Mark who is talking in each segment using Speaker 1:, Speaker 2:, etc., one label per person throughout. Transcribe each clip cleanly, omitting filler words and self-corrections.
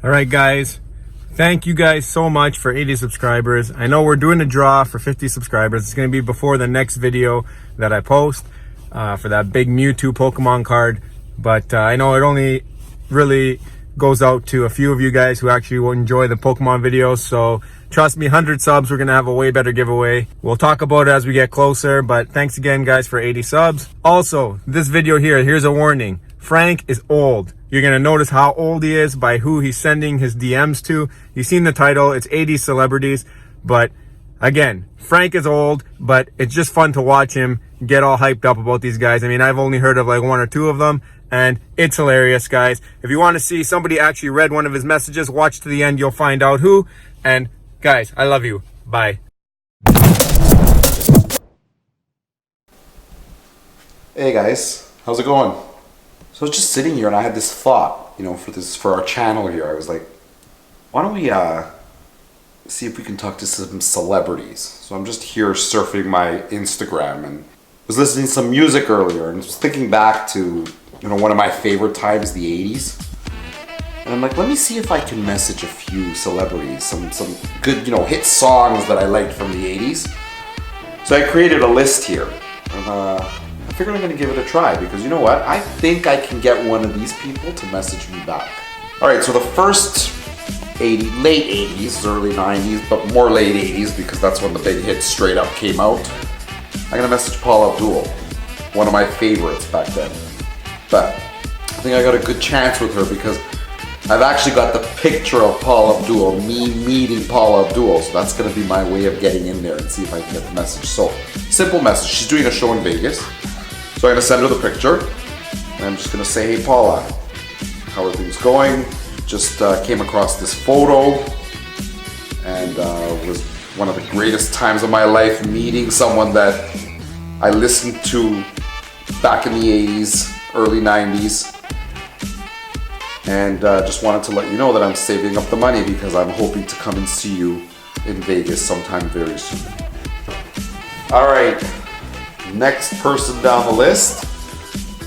Speaker 1: All right, guys. Thank you guys so much for 80 subscribers. I know we're doing a draw for 50 subscribers. It's going to be before the next video that I post for that big MewTwo Pokemon card. But I know it only really goes out to a few of you guys who actually will enjoy the Pokemon videos. So trust me, 100 subs, we're going to have a way better giveaway. We'll talk about it as we get closer. But thanks again, guys, for 80 subs. Also, this video here, here's a warning. Frank is old. You're going to notice how old he is by who he's sending his DMs to. You've seen the title. It's 80s celebrities. But again, Frank is old, but it's just fun to watch him get all hyped up about these guys. I mean, I've only heard of like one or two of them, and it's hilarious, guys. If you want to see somebody actually read one of his messages, watch to the end. You'll find out who. And guys, I love you. Bye.
Speaker 2: Hey guys, how's it going? So I was just sitting here and I had this thought, for our channel here. I was like, why don't we see if we can talk to some celebrities? So I'm just here surfing my Instagram and was listening to some music earlier and was thinking back to, one of my favorite times, the 80s. And I'm like, let me see if I can message a few celebrities, some good, hit songs that I liked from the 80s. So I created a list here. And, I figured I'm going to give it a try because you know what? I think I can get one of these people to message me back. Alright, so the first late 80s, early 90s, but more late 80s because that's when the big hits straight up came out. I'm going to message Paula Abdul, one of my favorites back then. But I think I got a good chance with her because I've actually got the picture of Paula Abdul, me meeting Paula Abdul, so that's going to be my way of getting in there and see if I can get the message. So, simple message. She's doing a show in Vegas. So I'm going to send her the picture, and I'm just going to say, hey Paula, how are things going? Just came across this photo, and was one of the greatest times of my life meeting someone that I listened to back in the 80s, early 90s, and just wanted to let you know that I'm saving up the money because I'm hoping to come and see you in Vegas sometime very soon. Alright. Next person down the list,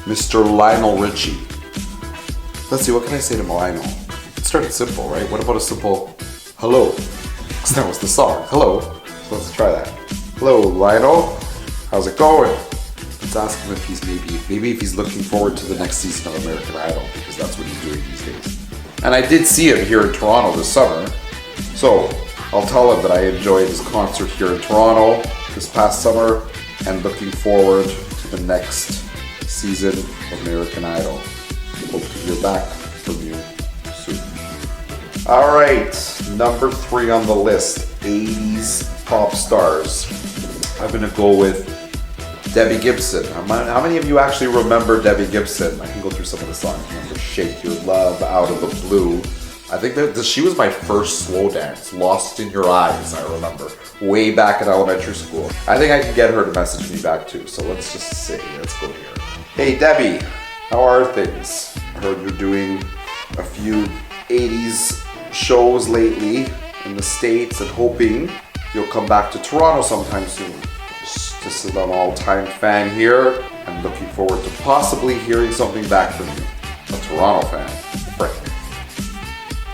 Speaker 2: Mr. Lionel Richie. Let's see, what can I say to Lionel? It started simple, right? What about a simple hello? Because that was the song, hello. So let's try that. Hello, Lionel. How's it going? Let's ask him if he's maybe if he's looking forward to the next season of American Idol, because that's what he's doing these days. And I did see him here in Toronto this summer. So I'll tell him that I enjoyed his concert here in Toronto this past summer, and looking forward to the next season of American Idol. Hope to hear back from you soon. Alright, number 3 on the list, 80s pop stars. I'm going to go with Debbie Gibson. How many of you actually remember Debbie Gibson? I can go through some of the songs. Remember Shake Your Love, Out of the Blue. I think that she was my first slow dance, Lost in Your Eyes, I remember, way back in elementary school. I think I can get her to message me back too, so let's just see, let's go here. Hey Debbie, how are things? I heard you're doing a few 80s shows lately in the States and hoping you'll come back to Toronto sometime soon. Just an all-time fan here. I'm looking forward to possibly hearing something back from you. A Toronto fan, Frank.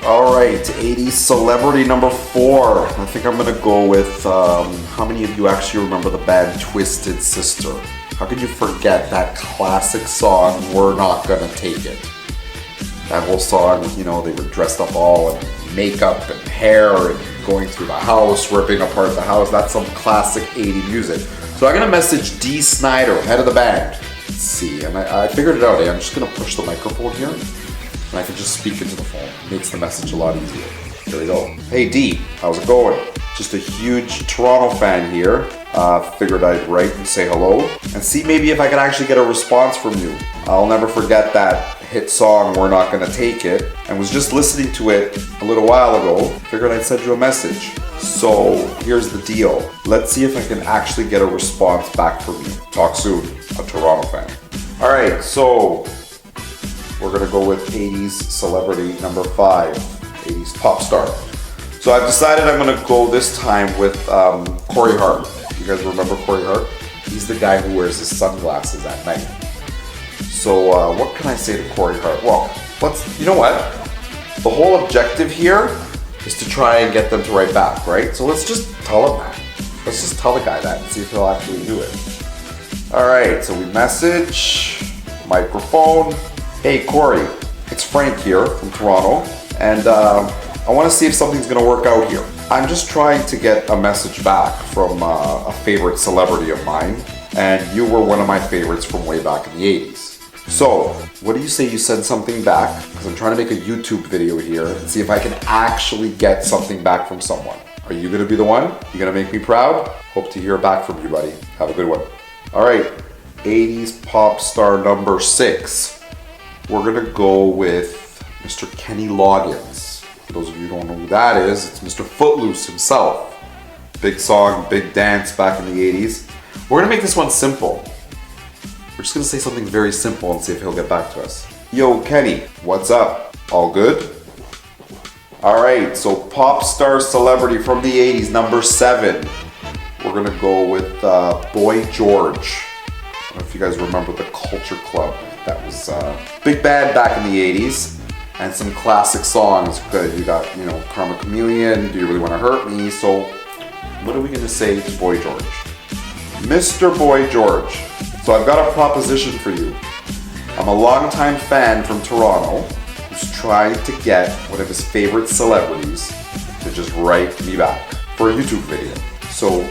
Speaker 2: Alright, 80s celebrity number 4. I think I'm going to go with, how many of you actually remember the band Twisted Sister? How could you forget that classic song, We're Not Gonna Take It? That whole song, they were dressed up all in makeup and hair and going through the house, ripping apart the house. That's some classic 80s music. So I'm going to message Dee Snider, head of the band. Let's see, and I figured it out. I'm just going to push the microphone here. And I can just speak into the phone. It makes the message a lot easier. Here we go. Hey Dee, how's it going? Just a huge Toronto fan here. Figured I'd write and say hello and see maybe if I can actually get a response from you. I'll never forget that hit song, We're Not Gonna Take It, and was just listening to it a little while ago. Figured I'd send you a message. So here's the deal. Let's see if I can actually get a response back from you. Talk soon, a Toronto fan. Alright, so we're gonna go with 80s celebrity number 5, 80s pop star. So I've decided I'm gonna go this time with Corey Hart. You guys remember Corey Hart? He's the guy who wears his sunglasses at night. So what can I say to Corey Hart? Well, you know what? the whole objective here is to try and get them to write back, right? So let's just tell him that. Let's just tell the guy that and see if he'll actually do it. All right, so we message, microphone. Hey Corey, it's Frank here from Toronto, and I want to see if something's going to work out here. I'm just trying to get a message back from a favorite celebrity of mine, and you were one of my favorites from way back in the 80s. So, what do you say you send something back? Because I'm trying to make a YouTube video here and see if I can actually get something back from someone. Are you going to be the one? You going to make me proud? Hope to hear back from you, buddy. Have a good one. All right, 80s pop star number 6. We're going to go with Mr. Kenny Loggins. For those of you who don't know who that is, it's Mr. Footloose himself. Big song, big dance back in the 80s. We're going to make this one simple. We're just gonna say something very simple and see if he'll get back to us. Yo, Kenny, what's up? All good? All right, so pop star celebrity from the 80s, number 7. We're gonna go with Boy George. I don't know if you guys remember the Culture Club. That was big band back in the 80s. And some classic songs. You got, you know, Karma Chameleon, Do You Really Wanna Hurt Me? So, what are we gonna say to Boy George? Mr. Boy George. So I've got a proposition for you. I'm a longtime fan from Toronto who's trying to get one of his favorite celebrities to just write me back for a YouTube video. So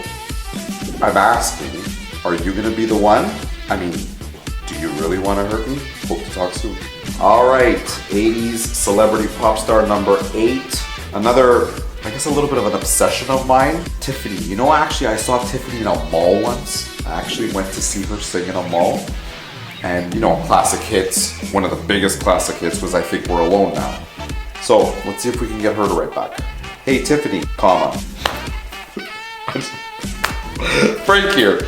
Speaker 2: I'm asking, are you gonna be the one? I mean, do you really wanna hurt me? Hope to talk soon. All right, 80s celebrity pop star number 8. Another, I guess a little bit of an obsession of mine, Tiffany. You know, actually I saw Tiffany in a mall once. I actually went to see her sing in a mall. And you know, classic hits, one of the biggest classic hits was I Think We're Alone Now. So let's see if we can get her to write back. Hey Tiffany, comma. Frank here.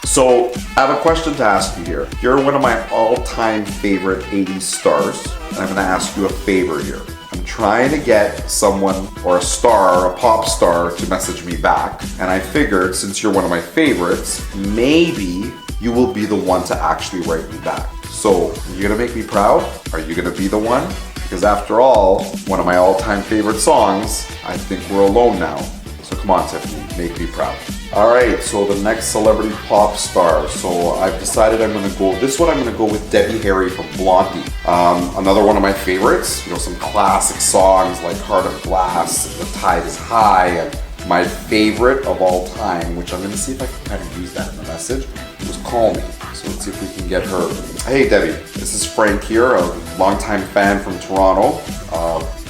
Speaker 2: So I have a question to ask you here. You're one of my all-time favorite 80s stars, and I'm gonna ask you a favor here. I'm trying to get someone or a star, a pop star, to message me back. And I figured since you're one of my favorites, maybe you will be the one to actually write me back. So, are you gonna make me proud? Are you gonna be the one? Because after all, one of my all-time favorite songs, I Think We're Alone Now. So come on Tiffany, make me proud. All right, so the next celebrity pop star. So I've decided I'm gonna go, this one I'm gonna go with Debbie Harry from Blondie. Another one of my favorites, you know, some classic songs like Heart of Glass, The Tide is High, and my favorite of all time, which I'm gonna see if I can kind of use that in the message, was Call Me. So let's see if we can get her. Hey Debbie, this is Frank here, a longtime fan from Toronto.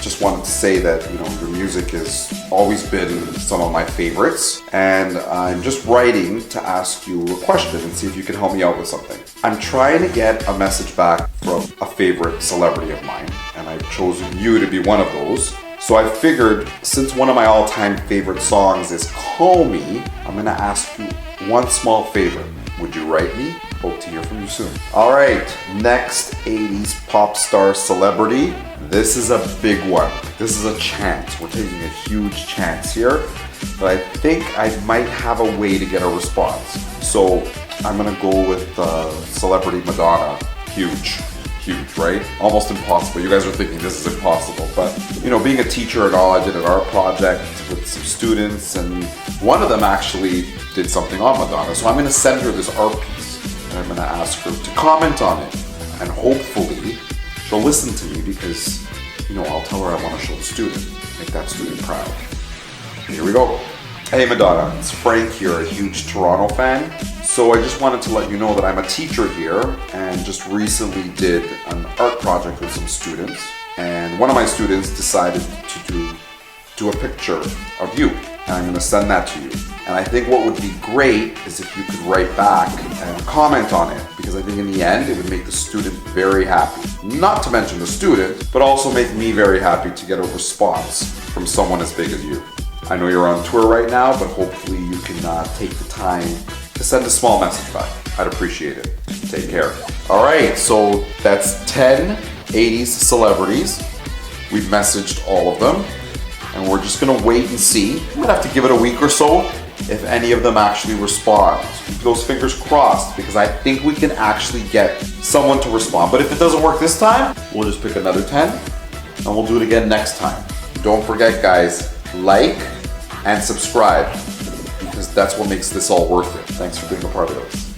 Speaker 2: Just wanted to say that, you know, your music has always been some of my favorites, and I'm just writing to ask you a question and see if you can help me out with something. I'm trying to get a message back from a favorite celebrity of mine, and I've chosen you to be one of those. So I figured, since one of my all-time favorite songs is Call Me, I'm gonna ask you one small favor. Would you write me? Hope to hear from you soon. All right, next 80s pop star celebrity. This is a big one. This is a chance. We're taking a huge chance here, but I think I might have a way to get a response. So I'm gonna go with celebrity Madonna. Huge, right? Almost impossible. You guys are thinking this is impossible, but you know, being a teacher and all, I did an art project with some students, and one of them actually did something on Madonna. So I'm gonna send her this art piece, and I'm gonna ask her to comment on it, and hopefully she'll listen to me, because, you know, I'll tell her I want to show the student, make that student proud. Here we go. Hey Madonna, it's Frank here, a huge Toronto fan. So I just wanted to let you know that I'm a teacher here, and just recently did an art project with some students. And one of my students decided to do a picture of you, and I'm gonna send that to you. And I think what would be great is if you could write back and comment on it, because I think in the end it would make the student very happy. Not to mention the student, but also make me very happy to get a response from someone as big as you. I know you're on tour right now, but hopefully you can take the time to send a small message back. I'd appreciate it. Take care. All right, so that's 10 80s celebrities. We've messaged all of them, and we're just gonna wait and see. We might have to give it a week or so if any of them actually respond. So keep those fingers crossed, because I think we can actually get someone to respond. But if it doesn't work this time, we'll just pick another 10 and we'll do it again next time. Don't forget, guys, like and subscribe, because that's what makes this all worth it. Thanks for being a part of this.